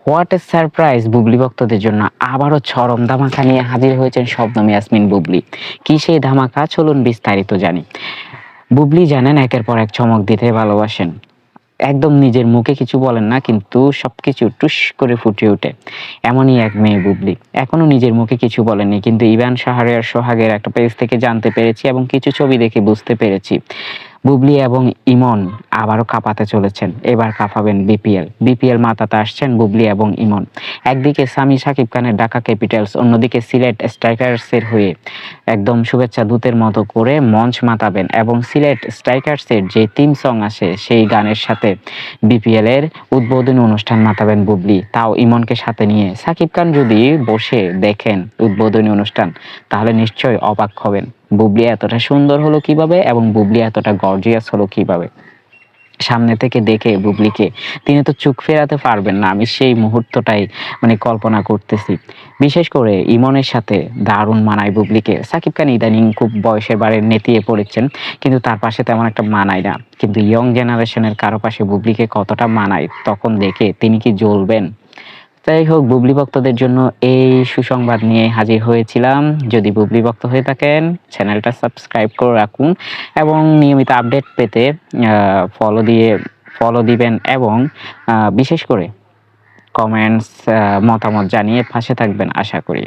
What a surprise! Bubly ভক্তদের জন্য আবারও চরম ধামাকা নিয়ে হাজির হয়েছেন শবনম ইয়াসমিন বুবলি। কি সেই ধামাকা? চলুন বিস্তারিত জানি। বুবলি জানেন একের পর এক চমক দিতে ভালোবাসেন। একদম নিজের মুখে কিছু বলেন না, কিন্তু সবকিছু টুস করে ফুটে ওঠে। এমনই এক মেয়ে বুবলি। এখনো নিজের মুখে কিছু বলেননি, কিন্তু ইভান শাহরিয়ার সোহাগের একটা পেজ থেকে জানতে পেরেছি এবং কিছু ছবি দেখে বুঝতে পেরেছি বুবলি এবং ইমন আবারও কাঁপাতে চলেছেন। এবার কাঁপাবেন বিপিএল। বিপিএল মাতাতে আসছেন বুবলি এবং ইমন। একদিকে সামি শাকিব খানের ঢাকা ক্যাপিটালস, অন্যদিকে সিলেট স্ট্রাইকার্সের হয়ে একদম শুভেচ্ছা দূতের মতো করে মঞ্চ মাতাবেন এবং সিলেট স্ট্রাইকার্সের যে থিম সং আসে সেই গানের সাথে বিপিএল এর উদ্বোধনী অনুষ্ঠান মাতাবেন বুবলি, তাও ইমনকে সাথে নিয়ে। শাকিব খান যদি বসে দেখেন উদ্বোধনী অনুষ্ঠান, তাহলে নিশ্চয়ই অবাক হবেন। বুবলি এতটা সুন্দর হলো কিভাবে এবং বুবলি এতটা গর্জিয়াস হলো কিভাবে। সামনে থেকে দেখে বুবলিকে তিনি তো চোখ ফেরাতে পারবেন না। আমি সেই মুহূর্তটাই কল্পনা করতেছি। বিশেষ করে ইমনের সাথে দারুণ মানায় বুবলিকে। শাকিব খান ইদানিং খুব বয়সের ভারে নেতিয়ে পড়েছেন, কিন্তু তার পাশে তেমন একটা মানায় না। কিন্তু ইয়ং জেনারেশনের কারো পাশে বুবলিকে কতটা মানায়, তখন দেখে তিনি কি জ্বলবেন। যাই হোক, বুবলি ভক্তদের জন্য এই সুসংবাদ নিয়ে হাজির হয়েছিলাম। যদি বুবলি ভক্ত হয়ে থাকেন, চ্যানেলটা সাবস্ক্রাইব করে রাখুন এবং নিয়মিত আপডেট পেতে ফলো দিবেন এবং বিশেষ করে কমেন্টস মতামত জানিয়ে পাশে থাকবেন আশা করি।